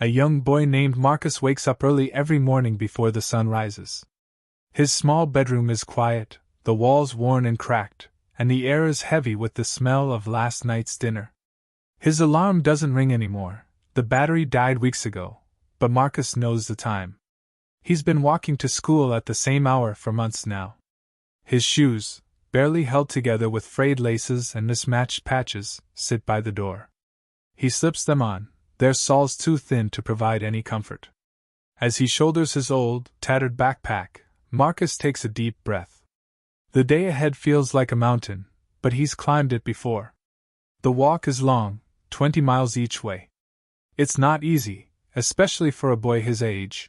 A young boy named Marcus wakes up early every morning before the sun rises. His small bedroom is quiet, the walls worn and cracked, and the air is heavy with the smell of last night's dinner. His alarm doesn't ring anymore. The battery died weeks ago, but Marcus knows the time. He's been walking to school at the same hour for months now. His shoes, barely held together with frayed laces and mismatched patches, sit by the door. He slips them on, their soles too thin to provide any comfort. As he shoulders his old, tattered backpack, Marcus takes a deep breath. The day ahead feels like a mountain, but he's climbed it before. The walk is long, 20 miles each way. It's not easy, especially for a boy his age.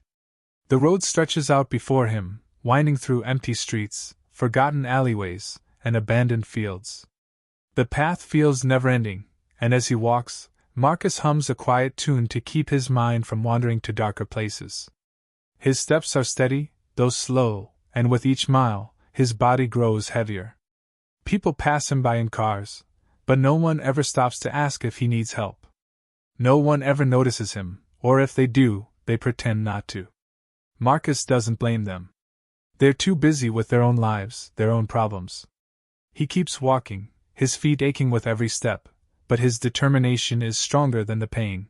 The road stretches out before him, winding through empty streets, forgotten alleyways, and abandoned fields. The path feels never-ending, and as he walks, Marcus hums a quiet tune to keep his mind from wandering to darker places. His steps are steady, though slow, and with each mile, his body grows heavier. People pass him by in cars, but no one ever stops to ask if he needs help. No one ever notices him, or if they do, they pretend not to. Marcus doesn't blame them. They're too busy with their own lives, their own problems. He keeps walking, his feet aching with every step, but his determination is stronger than the pain.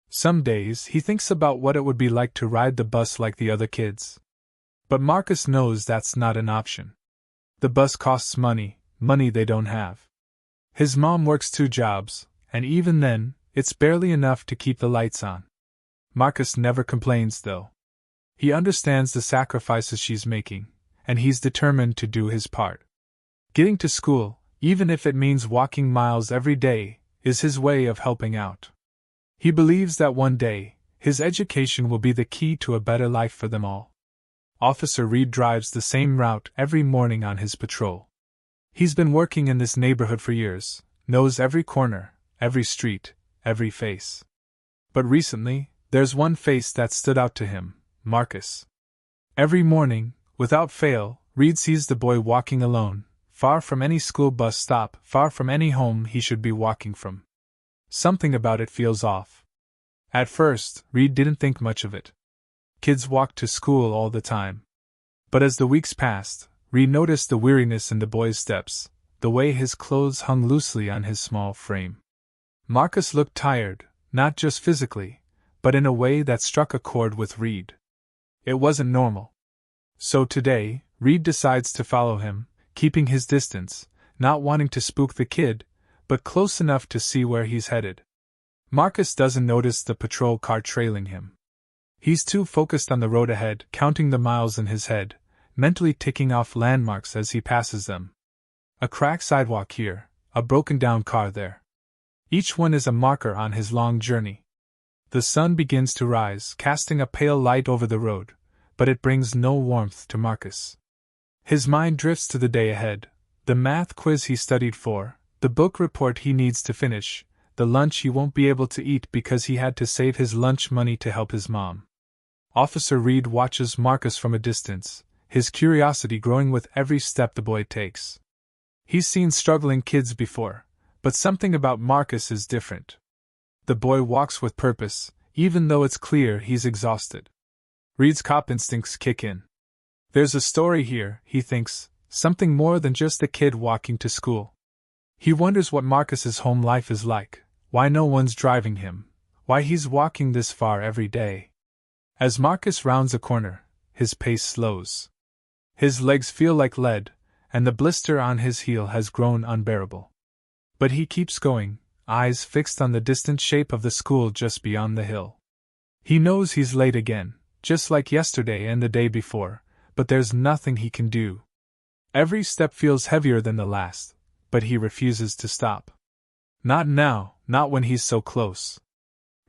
Some days he thinks about what it would be like to ride the bus like the other kids. But Marcus knows that's not an option. The bus costs money they don't have. His mom works 2 jobs, and even then, it's barely enough to keep the lights on. Marcus never complains, though. He understands the sacrifices she's making, and he's determined to do his part. Getting to school, even if it means walking miles every day, is his way of helping out. He believes that one day, his education will be the key to a better life for them all. Officer Reed drives the same route every morning on his patrol. He's been working in this neighborhood for years, knows every corner, every street, every face. But recently, there's one face that stood out to him, Marcus. Every morning, without fail, Reed sees the boy walking alone, far from any school bus stop, far from any home he should be walking from. Something about it feels off. At first, Reed didn't think much of it. Kids walked to school all the time. But as the weeks passed, Reed noticed the weariness in the boy's steps, the way his clothes hung loosely on his small frame. Marcus looked tired, not just physically, but in a way that struck a chord with Reed. It wasn't normal. So today, Reed decides to follow him, keeping his distance, not wanting to spook the kid, but close enough to see where he's headed. Marcus doesn't notice the patrol car trailing him. He's too focused on the road ahead, counting the miles in his head, mentally ticking off landmarks as he passes them. A cracked sidewalk here, a broken-down car there. Each one is a marker on his long journey. The sun begins to rise, casting a pale light over the road, but it brings no warmth to Marcus. His mind drifts to the day ahead, the math quiz he studied for, the book report he needs to finish, the lunch he won't be able to eat because he had to save his lunch money to help his mom. Officer Reed watches Marcus from a distance, his curiosity growing with every step the boy takes. He's seen struggling kids before, but something about Marcus is different. The boy walks with purpose, even though it's clear he's exhausted. Reed's cop instincts kick in. There's a story here, he thinks, something more than just a kid walking to school. He wonders what Marcus's home life is like, why no one's driving him, why he's walking this far every day. As Marcus rounds a corner, his pace slows. His legs feel like lead, and the blister on his heel has grown unbearable. But he keeps going, eyes fixed on the distant shape of the school just beyond the hill. He knows he's late again, just like yesterday and the day before, but there's nothing he can do. Every step feels heavier than the last, but he refuses to stop. Not now, not when he's so close.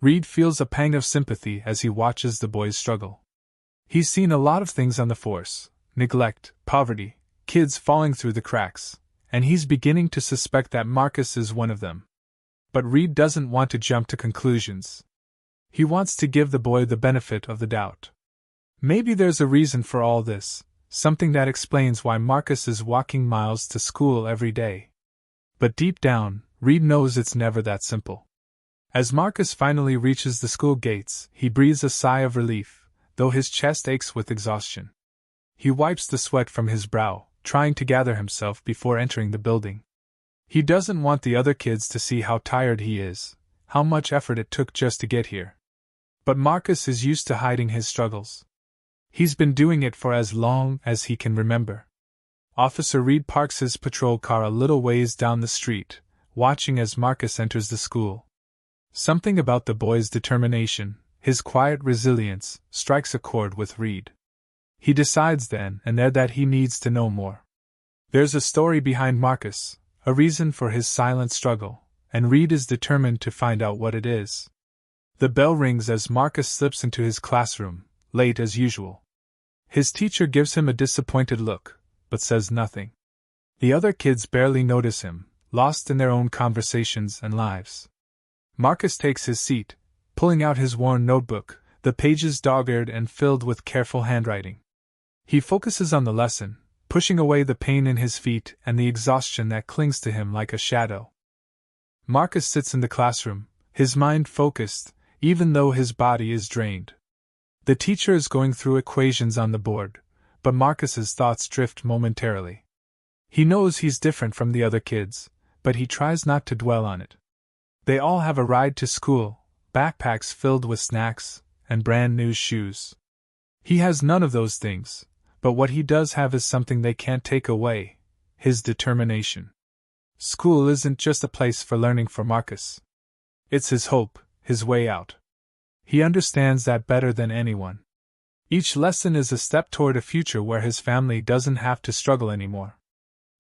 Reed feels a pang of sympathy as he watches the boy's struggle. He's seen a lot of things on the force: neglect, poverty, kids falling through the cracks, and he's beginning to suspect that Marcus is one of them. But Reed doesn't want to jump to conclusions. He wants to give the boy the benefit of the doubt. Maybe there's a reason for all this, something that explains why Marcus is walking miles to school every day. But deep down, Reed knows it's never that simple. As Marcus finally reaches the school gates, he breathes a sigh of relief, though his chest aches with exhaustion. He wipes the sweat from his brow, trying to gather himself before entering the building. He doesn't want the other kids to see how tired he is, how much effort it took just to get here. But Marcus is used to hiding his struggles. He's been doing it for as long as he can remember. Officer Reed parks his patrol car a little ways down the street, watching as Marcus enters the school. Something about the boy's determination, his quiet resilience, strikes a chord with Reed. He decides then and there that he needs to know more. There's a story behind Marcus, a reason for his silent struggle, and Reed is determined to find out what it is. The bell rings as Marcus slips into his classroom, late as usual. His teacher gives him a disappointed look, but says nothing. The other kids barely notice him, lost in their own conversations and lives. Marcus takes his seat, pulling out his worn notebook, the pages dog-eared and filled with careful handwriting. He focuses on the lesson, pushing away the pain in his feet and the exhaustion that clings to him like a shadow. Marcus sits in the classroom, his mind focused, even though his body is drained. The teacher is going through equations on the board, but Marcus's thoughts drift momentarily. He knows he's different from the other kids, but he tries not to dwell on it. They all have a ride to school, backpacks filled with snacks, and brand new shoes. He has none of those things, but what he does have is something they can't take away: his determination. School isn't just a place for learning for Marcus. It's his hope, his way out. He understands that better than anyone. Each lesson is a step toward a future where his family doesn't have to struggle anymore.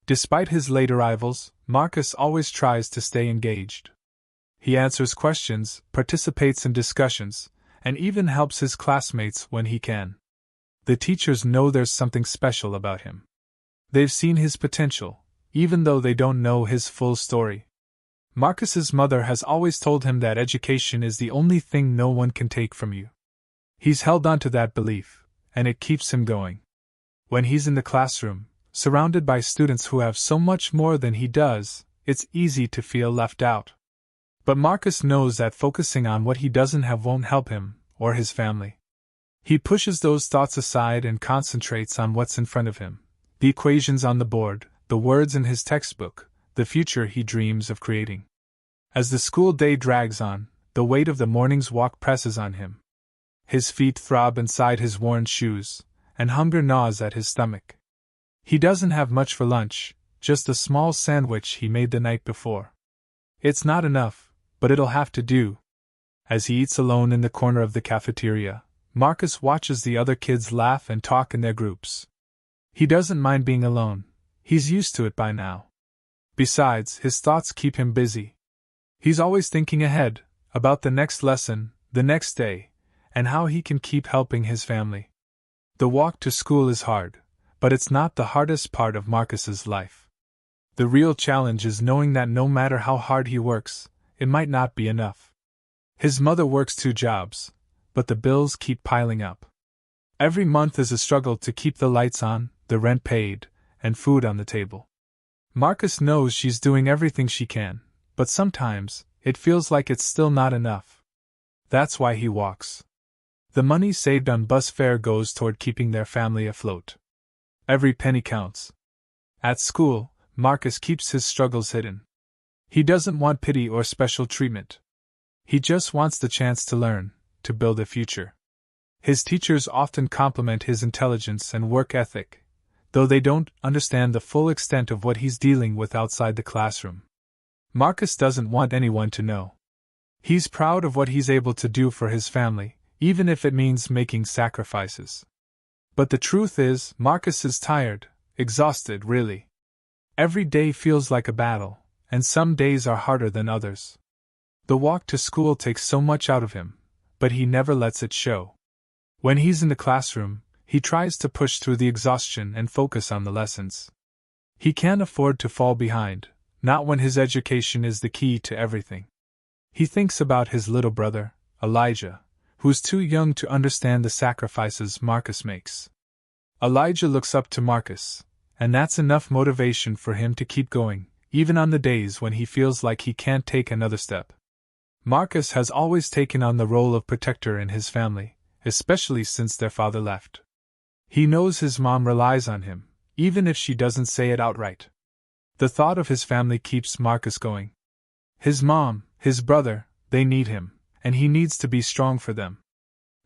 Despite his late arrivals, Marcus always tries to stay engaged. He answers questions, participates in discussions, and even helps his classmates when he can. The teachers know there's something special about him. They've seen his potential, even though they don't know his full story. Marcus's mother has always told him that education is the only thing no one can take from you. He's held on to that belief, and it keeps him going. When he's in the classroom, surrounded by students who have so much more than he does, it's easy to feel left out. But Marcus knows that focusing on what he doesn't have won't help him, or his family. He pushes those thoughts aside and concentrates on what's in front of him: the equations on the board, the words in his textbook, the future he dreams of creating. As the school day drags on, the weight of the morning's walk presses on him. His feet throb inside his worn shoes, and hunger gnaws at his stomach. He doesn't have much for lunch, just a small sandwich he made the night before. It's not enough, but it'll have to do. As he eats alone in the corner of the cafeteria, Marcus watches the other kids laugh and talk in their groups. He doesn't mind being alone. He's used to it by now. Besides, his thoughts keep him busy. He's always thinking ahead, about the next lesson, the next day, and how he can keep helping his family. The walk to school is hard, but it's not the hardest part of Marcus's life. The real challenge is knowing that no matter how hard he works, it might not be enough. His mother works 2 jobs, but the bills keep piling up. Every month is a struggle to keep the lights on, the rent paid, and food on the table. Marcus knows she's doing everything she can, but sometimes, it feels like it's still not enough. That's why he walks. The money saved on bus fare goes toward keeping their family afloat. Every penny counts. At school, Marcus keeps his struggles hidden. He doesn't want pity or special treatment. He just wants the chance to learn, to build a future. His teachers often compliment his intelligence and work ethic, though they don't understand the full extent of what he's dealing with outside the classroom. Marcus doesn't want anyone to know. He's proud of what he's able to do for his family, even if it means making sacrifices. But the truth is, Marcus is tired, exhausted, really. Every day feels like a battle, and some days are harder than others. The walk to school takes so much out of him, but he never lets it show. When he's in the classroom, he tries to push through the exhaustion and focus on the lessons. He can't afford to fall behind, not when his education is the key to everything. He thinks about his little brother, Elijah, who's too young to understand the sacrifices Marcus makes. Elijah looks up to Marcus, and that's enough motivation for him to keep going, even on the days when he feels like he can't take another step. Marcus has always taken on the role of protector in his family, especially since their father left. He knows his mom relies on him, even if she doesn't say it outright. The thought of his family keeps Marcus going. His mom, his brother, they need him, and he needs to be strong for them.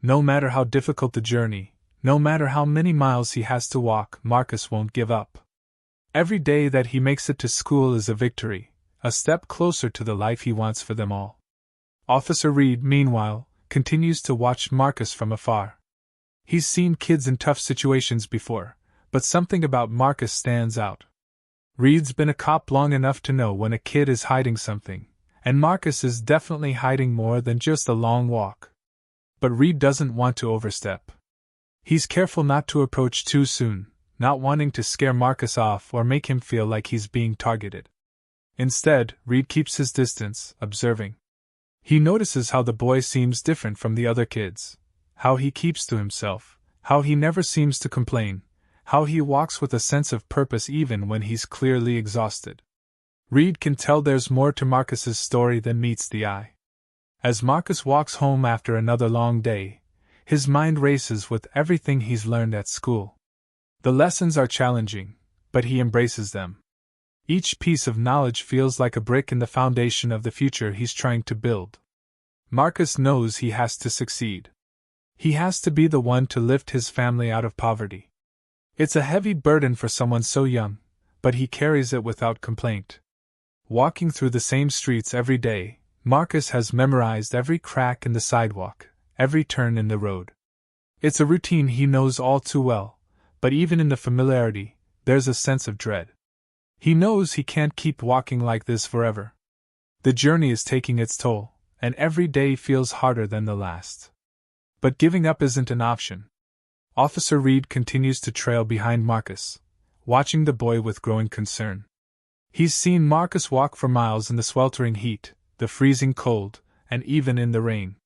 No matter how difficult the journey, no matter how many miles he has to walk, Marcus won't give up. Every day that he makes it to school is a victory, a step closer to the life he wants for them all. Officer Reed, meanwhile, continues to watch Marcus from afar. He's seen kids in tough situations before, but something about Marcus stands out. Reed's been a cop long enough to know when a kid is hiding something, and Marcus is definitely hiding more than just a long walk. But Reed doesn't want to overstep. He's careful not to approach too soon, not wanting to scare Marcus off or make him feel like he's being targeted. Instead, Reed keeps his distance, observing. He notices how the boy seems different from the other kids, how he keeps to himself, how he never seems to complain, how he walks with a sense of purpose even when he's clearly exhausted. Reed can tell there's more to Marcus's story than meets the eye. As Marcus walks home after another long day, his mind races with everything he's learned at school. The lessons are challenging, but he embraces them. Each piece of knowledge feels like a brick in the foundation of the future he's trying to build. Marcus knows he has to succeed. He has to be the one to lift his family out of poverty. It's a heavy burden for someone so young, but he carries it without complaint. Walking through the same streets every day, Marcus has memorized every crack in the sidewalk, every turn in the road. It's a routine he knows all too well, but even in the familiarity, there's a sense of dread. He knows he can't keep walking like this forever. The journey is taking its toll, and every day feels harder than the last. But giving up isn't an option. Officer Reed continues to trail behind Marcus, watching the boy with growing concern. He's seen Marcus walk for miles in the sweltering heat, the freezing cold, and even in the rain.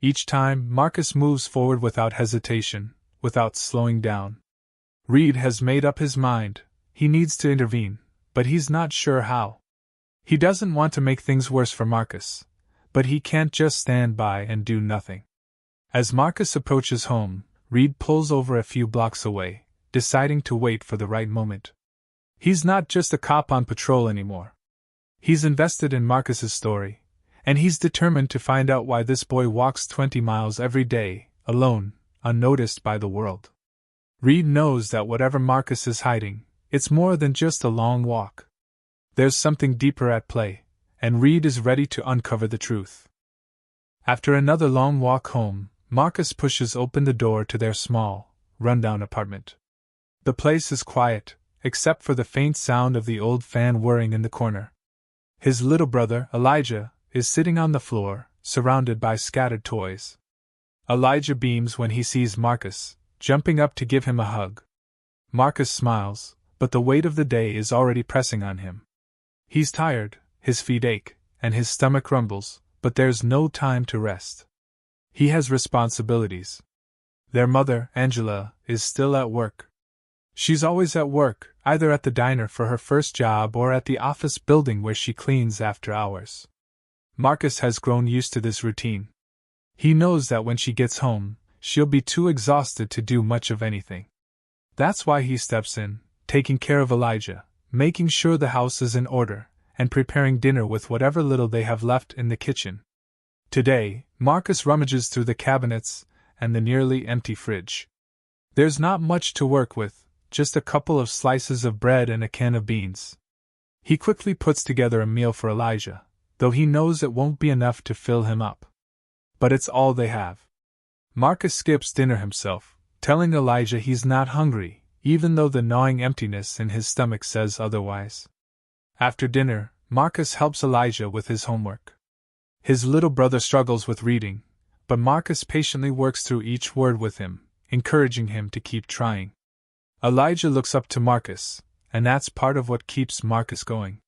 Each time, Marcus moves forward without hesitation, without slowing down. Reed has made up his mind. He needs to intervene, but he's not sure how. He doesn't want to make things worse for Marcus, but he can't just stand by and do nothing. As Marcus approaches home, Reed pulls over a few blocks away, deciding to wait for the right moment. He's not just a cop on patrol anymore. He's invested in Marcus's story, and he's determined to find out why this boy walks 20 miles every day, alone, unnoticed by the world. Reed knows that whatever Marcus is hiding, it's more than just a long walk. There's something deeper at play, and Reed is ready to uncover the truth. After another long walk home, Marcus pushes open the door to their small, rundown apartment. The place is quiet, except for the faint sound of the old fan whirring in the corner. His little brother, Elijah, is sitting on the floor, surrounded by scattered toys. Elijah beams when he sees Marcus, jumping up to give him a hug. Marcus smiles, but the weight of the day is already pressing on him. He's tired, his feet ache, and his stomach rumbles, but there's no time to rest. He has responsibilities. Their mother, Angela, is still at work. She's always at work, either at the diner for her first job or at the office building where she cleans after hours. Marcus has grown used to this routine. He knows that when she gets home, she'll be too exhausted to do much of anything. That's why he steps in, taking care of Elijah, making sure the house is in order, and preparing dinner with whatever little they have left in the kitchen. Today, Marcus rummages through the cabinets and the nearly empty fridge. There's not much to work with, just a couple of slices of bread and a can of beans. He quickly puts together a meal for Elijah, though he knows it won't be enough to fill him up. But it's all they have. Marcus skips dinner himself, telling Elijah he's not hungry, even though the gnawing emptiness in his stomach says otherwise. After dinner, Marcus helps Elijah with his homework. His little brother struggles with reading, but Marcus patiently works through each word with him, encouraging him to keep trying. Elijah looks up to Marcus, and that's part of what keeps Marcus going.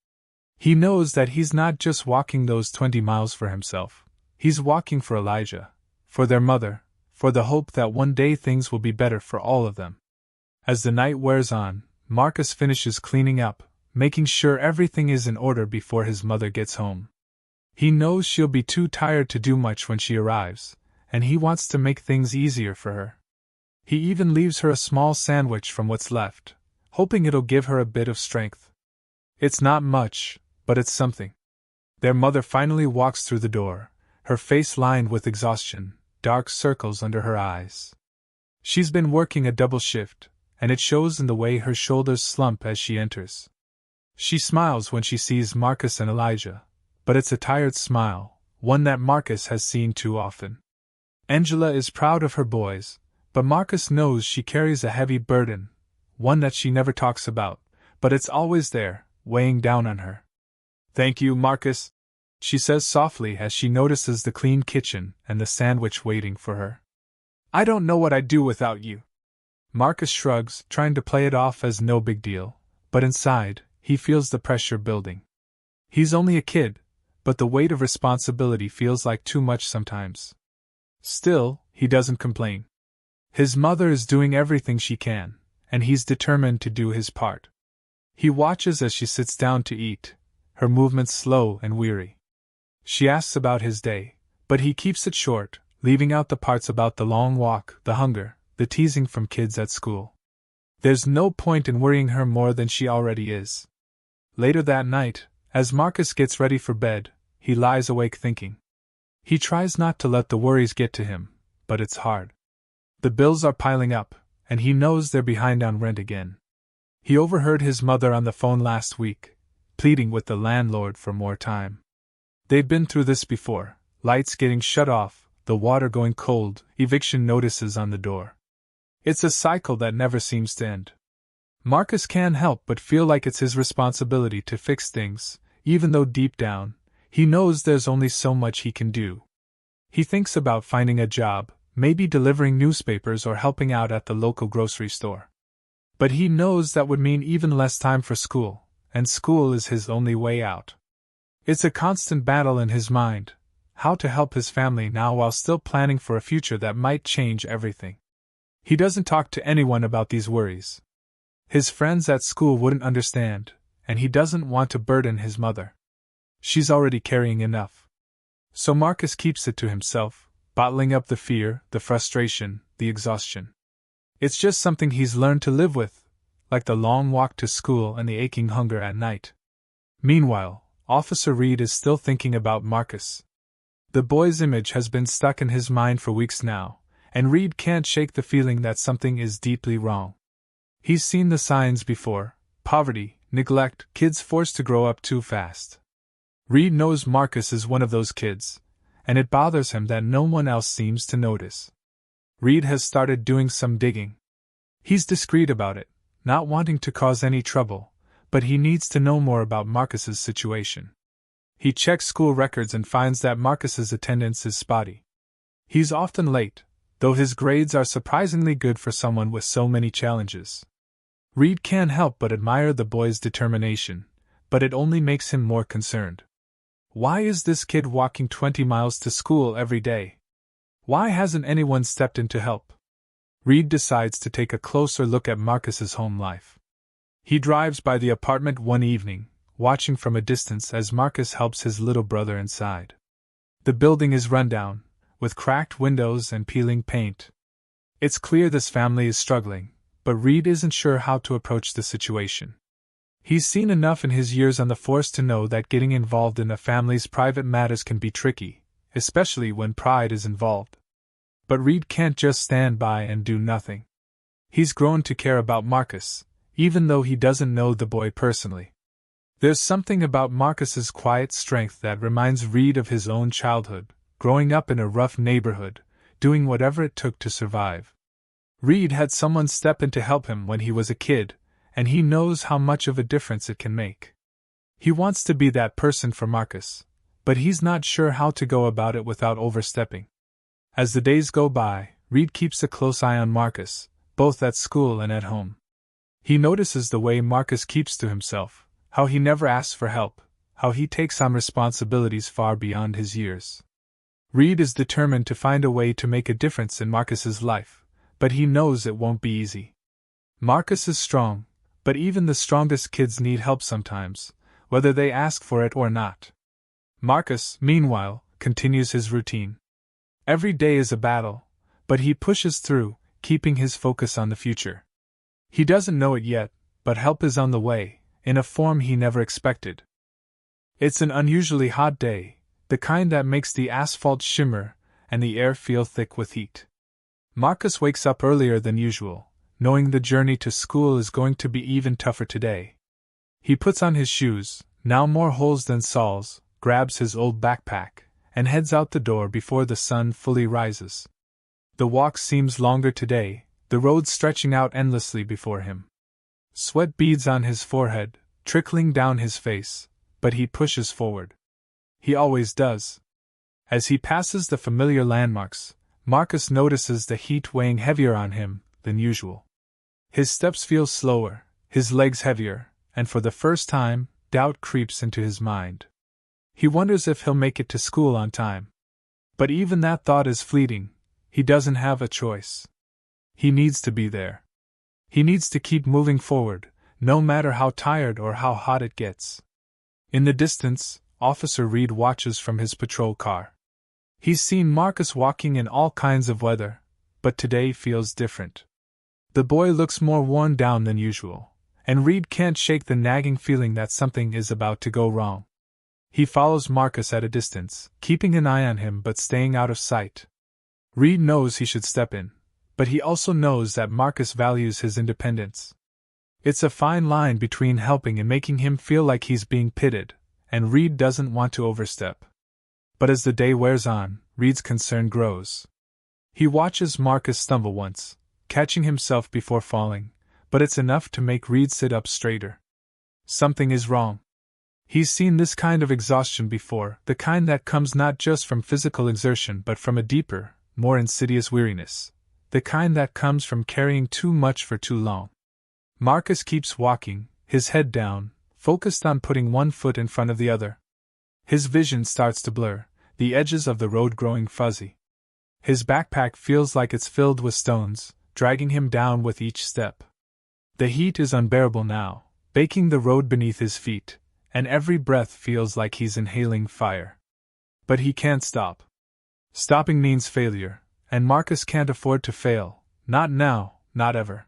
He knows that he's not just walking those 20 miles for himself, he's walking for Elijah, for their mother, for the hope that one day things will be better for all of them. As the night wears on, Marcus finishes cleaning up, making sure everything is in order before his mother gets home. He knows she'll be too tired to do much when she arrives, and he wants to make things easier for her. He even leaves her a small sandwich from what's left, hoping it'll give her a bit of strength. It's not much, but it's something. Their mother finally walks through the door, her face lined with exhaustion, dark circles under her eyes. She's been working a double shift, and it shows in the way her shoulders slump as she enters. She smiles when she sees Marcus and Elijah, but it's a tired smile, one that Marcus has seen too often. Angela is proud of her boys, but Marcus knows she carries a heavy burden, one that she never talks about, but it's always there, weighing down on her. "Thank you, Marcus," she says softly as she notices the clean kitchen and the sandwich waiting for her. "I don't know what I'd do without you." Marcus shrugs, trying to play it off as no big deal, but inside, he feels the pressure building. He's only a kid, but the weight of responsibility feels like too much sometimes. Still, he doesn't complain. His mother is doing everything she can, and he's determined to do his part. He watches as she sits down to eat, her movements slow and weary. She asks about his day, but he keeps it short, leaving out the parts about the long walk, the hunger, the teasing from kids at school. There's no point in worrying her more than she already is. Later that night, as Marcus gets ready for bed, he lies awake thinking. He tries not to let the worries get to him, but it's hard. The bills are piling up, and he knows they're behind on rent again. He overheard his mother on the phone last week, pleading with the landlord for more time. They've been through this before, lights getting shut off, the water going cold, eviction notices on the door. It's a cycle that never seems to end. Marcus can't help but feel like it's his responsibility to fix things, even though deep down, he knows there's only so much he can do. He thinks about finding a job, maybe delivering newspapers or helping out at the local grocery store. But he knows that would mean even less time for school, and school is his only way out. It's a constant battle in his mind, how to help his family now while still planning for a future that might change everything. He doesn't talk to anyone about these worries. His friends at school wouldn't understand, and he doesn't want to burden his mother. She's already carrying enough. So Marcus keeps it to himself, bottling up the fear, the frustration, the exhaustion. It's just something he's learned to live with, like the long walk to school and the aching hunger at night. Meanwhile, Officer Reed is still thinking about Marcus. The boy's image has been stuck in his mind for weeks now, and Reed can't shake the feeling that something is deeply wrong. He's seen the signs before: poverty, neglect, kids forced to grow up too fast. Reed knows Marcus is one of those kids, and it bothers him that no one else seems to notice. Reed has started doing some digging. He's discreet about it, not wanting to cause any trouble, but he needs to know more about Marcus's situation. He checks school records and finds that Marcus's attendance is spotty. He's often late, though his grades are surprisingly good for someone with so many challenges. Reed can't help but admire the boy's determination, but it only makes him more concerned. Why is this kid walking 20 miles to school every day? Why hasn't anyone stepped in to help? Reed decides to take a closer look at Marcus's home life. He drives by the apartment one evening, watching from a distance as Marcus helps his little brother inside. The building is rundown, with cracked windows and peeling paint. It's clear this family is struggling, but Reed isn't sure how to approach the situation. He's seen enough in his years on the force to know that getting involved in a family's private matters can be tricky, especially when pride is involved. But Reed can't just stand by and do nothing. He's grown to care about Marcus, even though he doesn't know the boy personally. There's something about Marcus's quiet strength that reminds Reed of his own childhood, growing up in a rough neighborhood, doing whatever it took to survive. Reed had someone step in to help him when he was a kid, and he knows how much of a difference it can make. He wants to be that person for Marcus, but he's not sure how to go about it without overstepping. As the days go by, Reed keeps a close eye on Marcus, both at school and at home. He notices the way Marcus keeps to himself, how he never asks for help, how he takes on responsibilities far beyond his years. Reed is determined to find a way to make a difference in Marcus's life, but he knows it won't be easy. Marcus is strong, but even the strongest kids need help sometimes, whether they ask for it or not. Marcus, meanwhile, continues his routine. Every day is a battle, but he pushes through, keeping his focus on the future. He doesn't know it yet, but help is on the way, in a form he never expected. It's an unusually hot day, the kind that makes the asphalt shimmer and the air feel thick with heat. Marcus wakes up earlier than usual, knowing the journey to school is going to be even tougher today. He puts on his shoes, now more holes than Saul's, grabs his old backpack, and heads out the door before the sun fully rises. The walk seems longer today, the road stretching out endlessly before him. Sweat beads on his forehead, trickling down his face, but he pushes forward. He always does. As he passes the familiar landmarks, Marcus notices the heat weighing heavier on him than usual. His steps feel slower, his legs heavier, and for the first time, doubt creeps into his mind. He wonders if he'll make it to school on time. But even that thought is fleeting. He doesn't have a choice. He needs to be there. He needs to keep moving forward, no matter how tired or how hot it gets. In the distance, Officer Reed watches from his patrol car. He's seen Marcus walking in all kinds of weather, but today feels different. The boy looks more worn down than usual, and Reed can't shake the nagging feeling that something is about to go wrong. He follows Marcus at a distance, keeping an eye on him but staying out of sight. Reed knows he should step in, but he also knows that Marcus values his independence. It's a fine line between helping and making him feel like he's being pitted, and Reed doesn't want to overstep. But as the day wears on, Reed's concern grows. He watches Marcus stumble once, catching himself before falling, but it's enough to make Reed sit up straighter. Something is wrong. He's seen this kind of exhaustion before, the kind that comes not just from physical exertion but from a deeper, more insidious weariness, the kind that comes from carrying too much for too long. Marcus keeps walking, his head down, focused on putting one foot in front of the other. His vision starts to blur, the edges of the road growing fuzzy. His backpack feels like it's filled with stones, dragging him down with each step. The heat is unbearable now, baking the road beneath his feet, and every breath feels like he's inhaling fire. But he can't stop. Stopping means failure, and Marcus can't afford to fail, not now, not ever.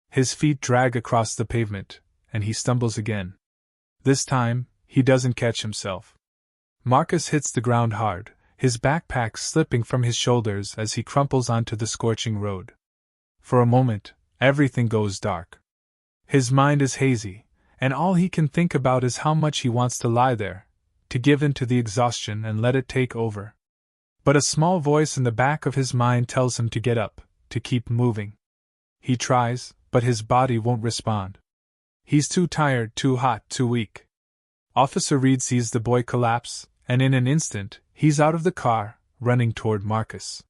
His feet drag across the pavement, and he stumbles again. This time, he doesn't catch himself. Marcus hits the ground hard, his backpack slipping from his shoulders as he crumples onto the scorching road. For a moment, everything goes dark. His mind is hazy, and all he can think about is how much he wants to lie there, to give in to the exhaustion and let it take over. But a small voice in the back of his mind tells him to get up, to keep moving. He tries, but his body won't respond. He's too tired, too hot, too weak. Officer Reed sees the boy collapse, and in an instant, he's out of the car, running toward Marcus.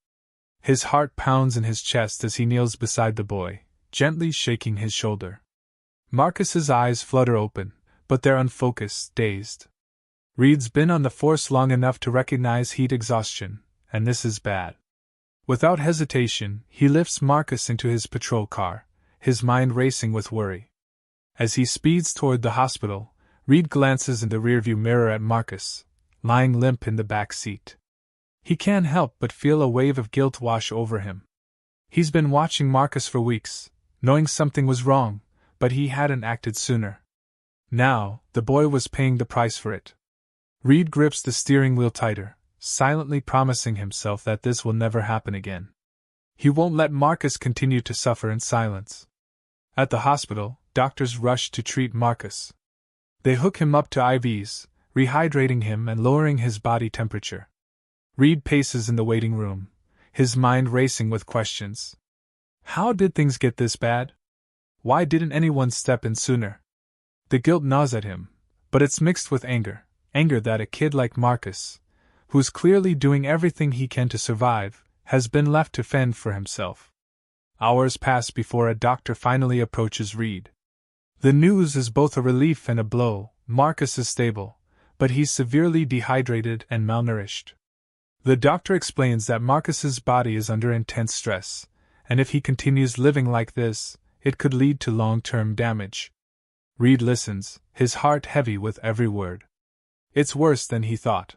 His heart pounds in his chest as he kneels beside the boy, gently shaking his shoulder. Marcus's eyes flutter open, but they're unfocused, dazed. Reed's been on the force long enough to recognize heat exhaustion, and this is bad. Without hesitation, he lifts Marcus into his patrol car, his mind racing with worry. As he speeds toward the hospital, Reed glances in the rearview mirror at Marcus, lying limp in the back seat. He can't help but feel a wave of guilt wash over him. He's been watching Marcus for weeks, knowing something was wrong, but he hadn't acted sooner. Now, the boy was paying the price for it. Reed grips the steering wheel tighter, silently promising himself that this will never happen again. He won't let Marcus continue to suffer in silence. At the hospital, doctors rush to treat Marcus. They hook him up to IVs, rehydrating him and lowering his body temperature. Reed paces in the waiting room, his mind racing with questions. How did things get this bad? Why didn't anyone step in sooner? The guilt gnaws at him, but it's mixed with anger that a kid like Marcus, who's clearly doing everything he can to survive, has been left to fend for himself. Hours pass before a doctor finally approaches Reed. The news is both a relief and a blow. Marcus is stable, but he's severely dehydrated and malnourished. The doctor explains that Marcus's body is under intense stress, and if he continues living like this, it could lead to long-term damage. Reed listens, his heart heavy with every word. It's worse than he thought.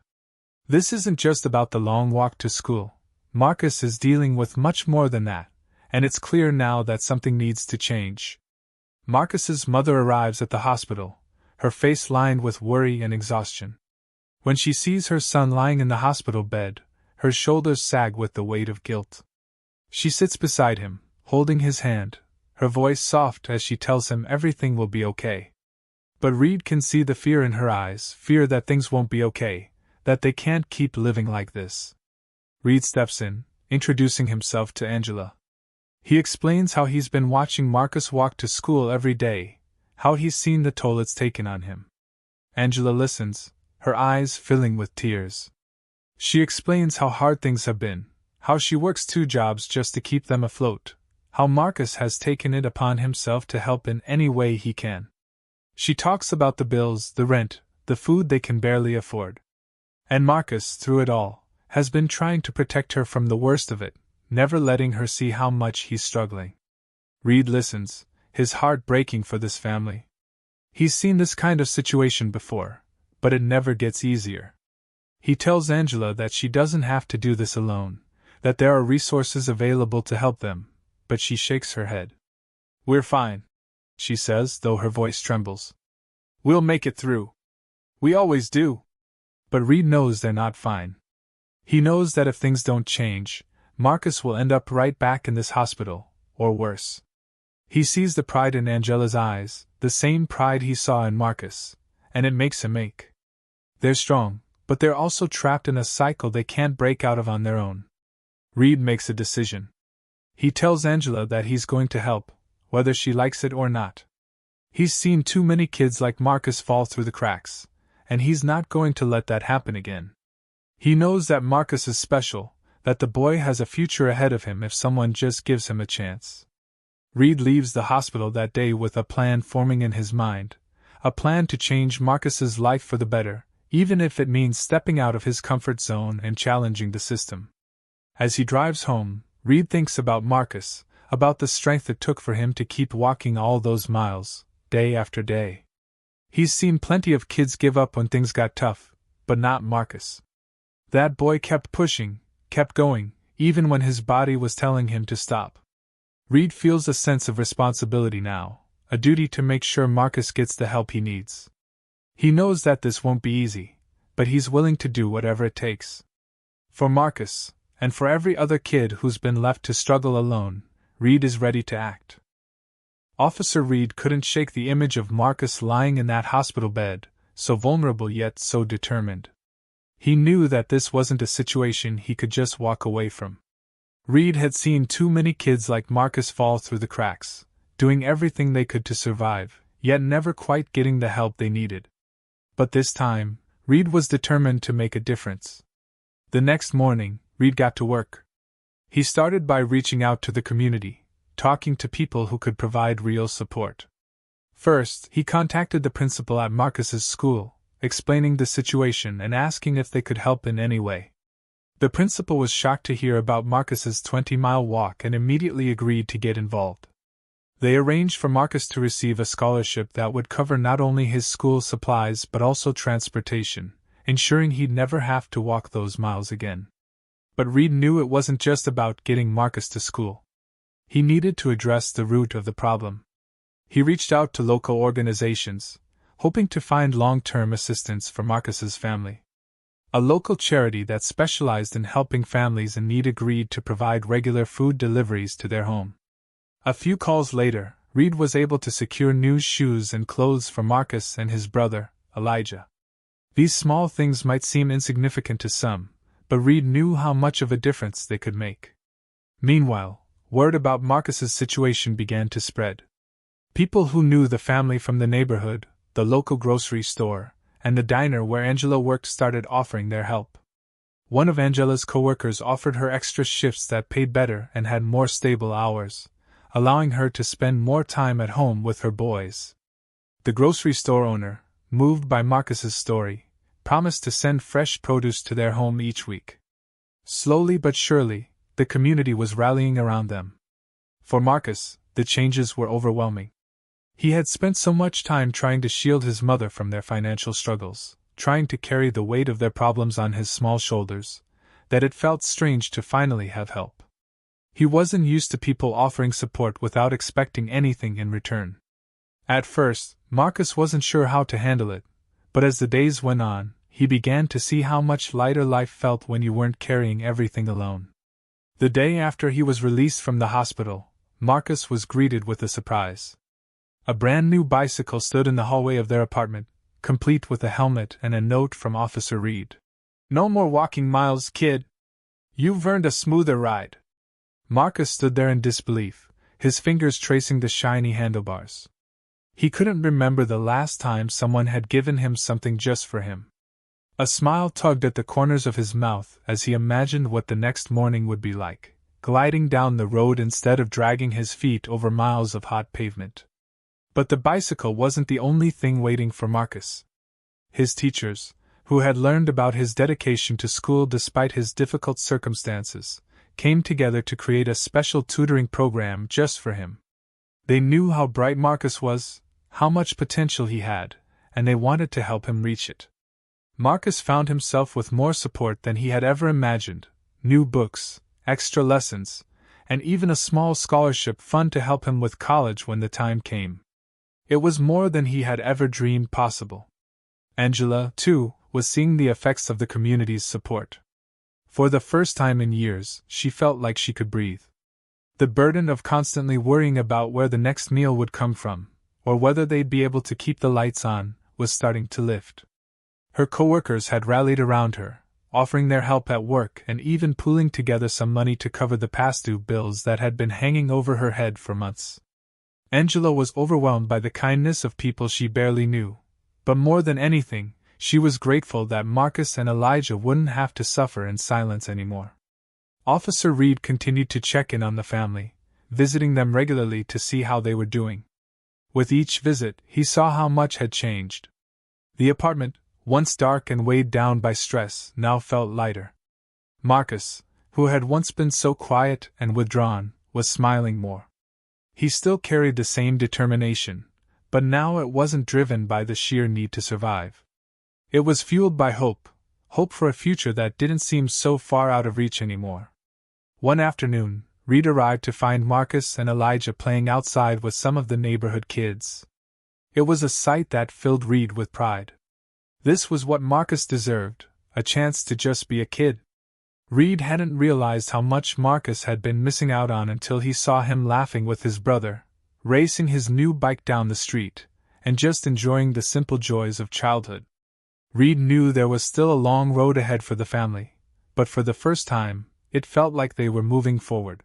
This isn't just about the long walk to school. Marcus is dealing with much more than that, and it's clear now that something needs to change. Marcus's mother arrives at the hospital, her face lined with worry and exhaustion. When she sees her son lying in the hospital bed, her shoulders sag with the weight of guilt. She sits beside him, holding his hand, her voice soft as she tells him everything will be okay. But Reed can see the fear in her eyes, fear that things won't be okay, that they can't keep living like this. Reed steps in, introducing himself to Angela. He explains how he's been watching Marcus walk to school every day, how he's seen the toll it's taken on him. Angela listens, her eyes filling with tears. She explains how hard things have been, how she works 2 jobs just to keep them afloat, how Marcus has taken it upon himself to help in any way he can. She talks about the bills, the rent, the food they can barely afford. And Marcus, through it all, has been trying to protect her from the worst of it, never letting her see how much he's struggling. Reed listens, his heart breaking for this family. He's seen this kind of situation before, but it never gets easier. He tells Angela that she doesn't have to do this alone, that there are resources available to help them, but she shakes her head. "We're fine," she says, though her voice trembles. "We'll make it through. We always do." But Reed knows they're not fine. He knows that if things don't change, Marcus will end up right back in this hospital, or worse. He sees the pride in Angela's eyes, the same pride he saw in Marcus, and it makes him ache. They're strong, but they're also trapped in a cycle they can't break out of on their own. Reed makes a decision. He tells Angela that he's going to help, whether she likes it or not. He's seen too many kids like Marcus fall through the cracks, and he's not going to let that happen again. He knows that Marcus is special, that the boy has a future ahead of him if someone just gives him a chance. Reed leaves the hospital that day with a plan forming in his mind, a plan to change Marcus's life for the better, even if it means stepping out of his comfort zone and challenging the system. As he drives home, Reed thinks about Marcus, about the strength it took for him to keep walking all those miles, day after day. He's seen plenty of kids give up when things got tough, but not Marcus. That boy kept pushing, kept going, even when his body was telling him to stop. Reed feels a sense of responsibility now, a duty to make sure Marcus gets the help he needs. He knows that this won't be easy, but he's willing to do whatever it takes. For Marcus, and for every other kid who's been left to struggle alone, Reed is ready to act. Officer Reed couldn't shake the image of Marcus lying in that hospital bed, so vulnerable yet so determined. He knew that this wasn't a situation he could just walk away from. Reed had seen too many kids like Marcus fall through the cracks, doing everything they could to survive, yet never quite getting the help they needed. But this time, Reed was determined to make a difference. The next morning, Reed got to work. He started by reaching out to the community, talking to people who could provide real support. First, he contacted the principal at Marcus's school, explaining the situation and asking if they could help in any way. The principal was shocked to hear about Marcus's 20-mile walk and immediately agreed to get involved. They arranged for Marcus to receive a scholarship that would cover not only his school supplies but also transportation, ensuring he'd never have to walk those miles again. But Reed knew it wasn't just about getting Marcus to school. He needed to address the root of the problem. He reached out to local organizations, hoping to find long-term assistance for Marcus's family. A local charity that specialized in helping families in need agreed to provide regular food deliveries to their home. A few calls later, Reed was able to secure new shoes and clothes for Marcus and his brother, Elijah. These small things might seem insignificant to some, but Reed knew how much of a difference they could make. Meanwhile, word about Marcus's situation began to spread. People who knew the family from the neighborhood, the local grocery store, and the diner where Angela worked started offering their help. One of Angela's coworkers offered her extra shifts that paid better and had more stable hours, allowing her to spend more time at home with her boys. The grocery store owner, moved by Marcus's story, promised to send fresh produce to their home each week. Slowly but surely, the community was rallying around them. For Marcus, the changes were overwhelming. He had spent so much time trying to shield his mother from their financial struggles, trying to carry the weight of their problems on his small shoulders, that it felt strange to finally have help. He wasn't used to people offering support without expecting anything in return. At first, Marcus wasn't sure how to handle it, but as the days went on, he began to see how much lighter life felt when you weren't carrying everything alone. The day after he was released from the hospital, Marcus was greeted with a surprise. A brand new bicycle stood in the hallway of their apartment, complete with a helmet and a note from Officer Reed. "No more walking miles, kid. You've earned a smoother ride." Marcus stood there in disbelief, his fingers tracing the shiny handlebars. He couldn't remember the last time someone had given him something just for him. A smile tugged at the corners of his mouth as he imagined what the next morning would be like, gliding down the road instead of dragging his feet over miles of hot pavement. But the bicycle wasn't the only thing waiting for Marcus. His teachers, who had learned about his dedication to school despite his difficult circumstances, came together to create a special tutoring program just for him. They knew how bright Marcus was, how much potential he had, and they wanted to help him reach it. Marcus found himself with more support than he had ever imagined: new books, extra lessons, and even a small scholarship fund to help him with college when the time came. It was more than he had ever dreamed possible. Angela, too, was seeing the effects of the community's support. For the first time in years, she felt like she could breathe. The burden of constantly worrying about where the next meal would come from, or whether they'd be able to keep the lights on, was starting to lift. Her coworkers had rallied around her, offering their help at work and even pooling together some money to cover the past-due bills that had been hanging over her head for months. Angela was overwhelmed by the kindness of people she barely knew, but more than anything, she was grateful that Marcus and Elijah wouldn't have to suffer in silence anymore. Officer Reed continued to check in on the family, visiting them regularly to see how they were doing. With each visit, he saw how much had changed. The apartment, once dark and weighed down by stress, now felt lighter. Marcus, who had once been so quiet and withdrawn, was smiling more. He still carried the same determination, but now it wasn't driven by the sheer need to survive. It was fueled by hope for a future that didn't seem so far out of reach anymore. One afternoon, Reed arrived to find Marcus and Elijah playing outside with some of the neighborhood kids. It was a sight that filled Reed with pride. This was what Marcus deserved, a chance to just be a kid. Reed hadn't realized how much Marcus had been missing out on until he saw him laughing with his brother, racing his new bike down the street, and just enjoying the simple joys of childhood. Reed knew there was still a long road ahead for the family, but for the first time, it felt like they were moving forward.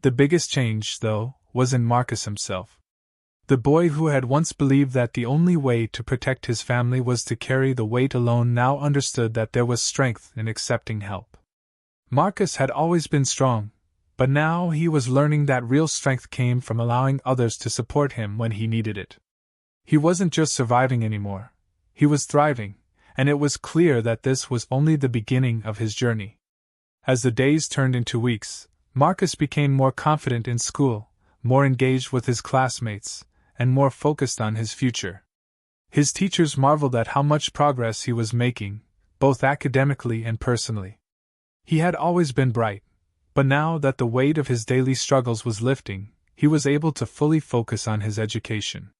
The biggest change, though, was in Marcus himself. The boy who had once believed that the only way to protect his family was to carry the weight alone now understood that there was strength in accepting help. Marcus had always been strong, but now he was learning that real strength came from allowing others to support him when he needed it. He wasn't just surviving anymore, he was thriving, and it was clear that this was only the beginning of his journey. As the days turned into weeks, Marcus became more confident in school, more engaged with his classmates, and more focused on his future. His teachers marveled at how much progress he was making, both academically and personally. He had always been bright, but now that the weight of his daily struggles was lifting, he was able to fully focus on his education.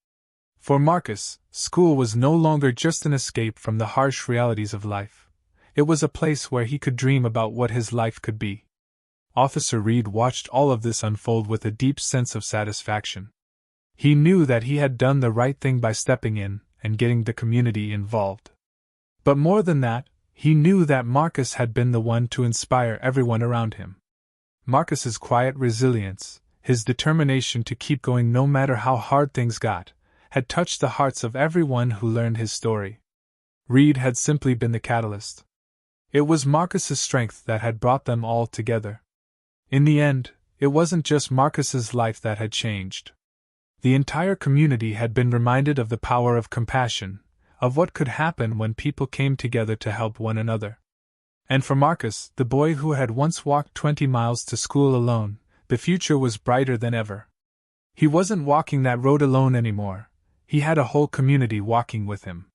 For Marcus, school was no longer just an escape from the harsh realities of life. It was a place where he could dream about what his life could be. Officer Reed watched all of this unfold with a deep sense of satisfaction. He knew that he had done the right thing by stepping in and getting the community involved. But more than that, he knew that Marcus had been the one to inspire everyone around him. Marcus's quiet resilience, his determination to keep going no matter how hard things got, had touched the hearts of everyone who learned his story. Reed had simply been the catalyst. It was Marcus's strength that had brought them all together. In the end, it wasn't just Marcus's life that had changed. The entire community had been reminded of the power of compassion, of what could happen when people came together to help one another. And for Marcus, the boy who had once walked 20 miles to school alone, the future was brighter than ever. He wasn't walking that road alone anymore, he had a whole community walking with him.